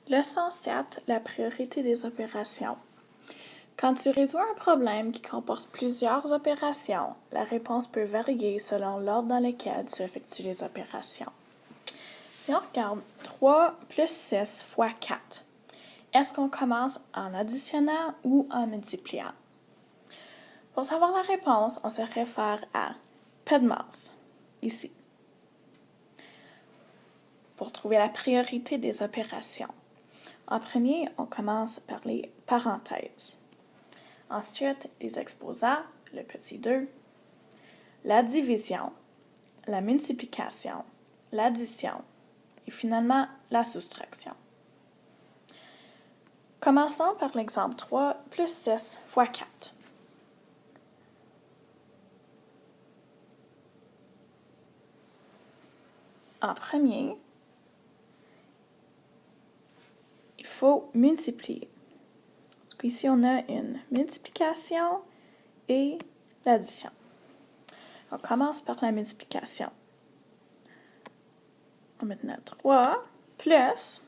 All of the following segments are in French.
Leçon 7, la priorité des opérations. Quand tu résous un problème qui comporte plusieurs opérations, la réponse peut varier selon l'ordre dans lequel tu effectues les opérations. Si on regarde 3 plus 6 fois 4, est-ce qu'on commence en additionnant ou en multipliant? Pour savoir la réponse, on se réfère à PEDMAS, ici, pour trouver la priorité des opérations. En premier, on commence par les parenthèses. Ensuite, les exposants, le petit 2, la division, la multiplication, l'addition et finalement la soustraction. Commençons par l'exemple 3 plus 6 fois 4. En premier, il faut multiplier. Parce qu'ici, on a une multiplication et l'addition. On commence par la multiplication. On va maintenant 3 plus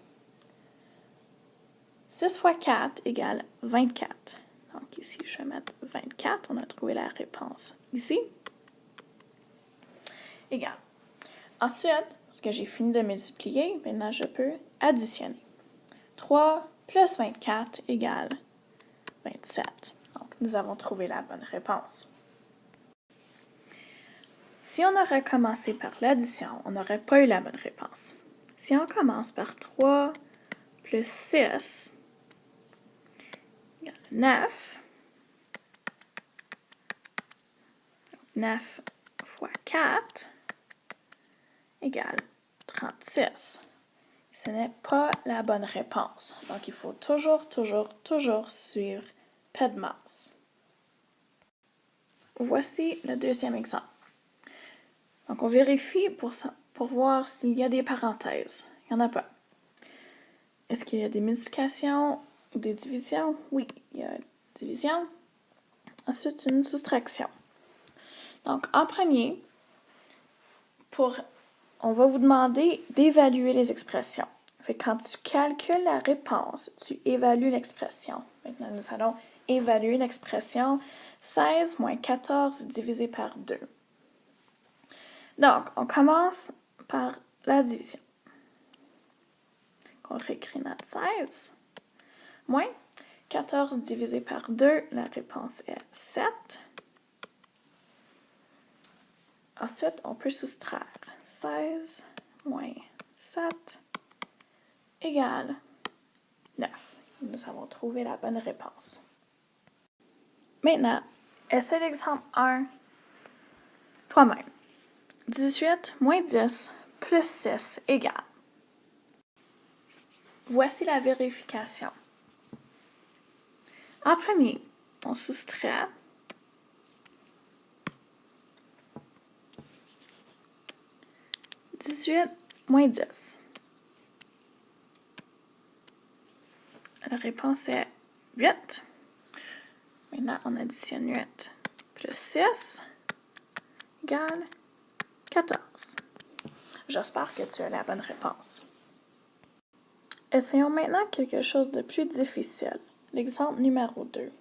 6 fois 4 égale 24. Donc ici, je vais mettre 24. On a trouvé la réponse ici. Égal. Ensuite, parce que j'ai fini de multiplier, maintenant je peux additionner. 3 plus 24 égale 27. Donc, nous avons trouvé la bonne réponse. Si on aurait commencé par l'addition, on n'aurait pas eu la bonne réponse. Si on commence par 3 plus 6 égale 9, 9 fois 4 égale 36. Ce n'est pas la bonne réponse. Donc, il faut toujours suivre PEDMAS. Voici le deuxième exemple. Donc, on vérifie pour voir s'il y a des parenthèses. Il n'y en a pas. Est-ce qu'il y a des multiplications ou des divisions? Oui, il y a division. Ensuite, une soustraction. Donc, en premier, on va vous demander d'évaluer les expressions. Fait que quand tu calcules la réponse, tu évalues l'expression. Maintenant, nous allons évaluer l'expression 16 moins 14 divisé par 2. Donc, on commence par la division. On réécrit notre 16 moins 14 divisé par 2, la réponse est 7. Ensuite, on peut soustraire 16 moins 7 égale 9. Nous avons trouvé la bonne réponse. Maintenant, essaie l'exemple 1 toi-même. 18 moins 10 plus 6 égale. Voici la vérification. En premier, on soustrait 18 moins 10. La réponse est 8. Maintenant, on additionne 8 plus 6 égale 14. J'espère que tu as la bonne réponse. Essayons maintenant quelque chose de plus difficile. L'exemple numéro 2.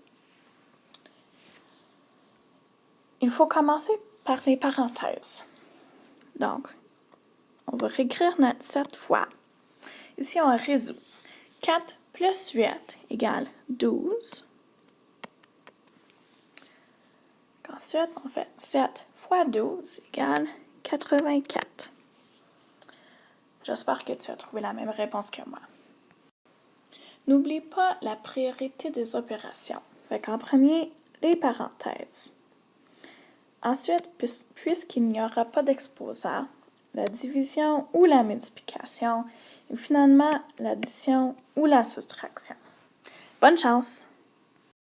Il faut commencer par les parenthèses. Donc, on va réécrire notre 7 fois. Ici, on résout. 4 plus 8 égale 12. Ensuite, on fait 7 fois 12 égale 84. J'espère que tu as trouvé la même réponse que moi. N'oublie pas la priorité des opérations. Fait qu'en premier, les parenthèses. Ensuite, puisqu'il n'y aura pas d'exposant, la division ou la multiplication, et finalement l'addition ou la soustraction. Bonne chance!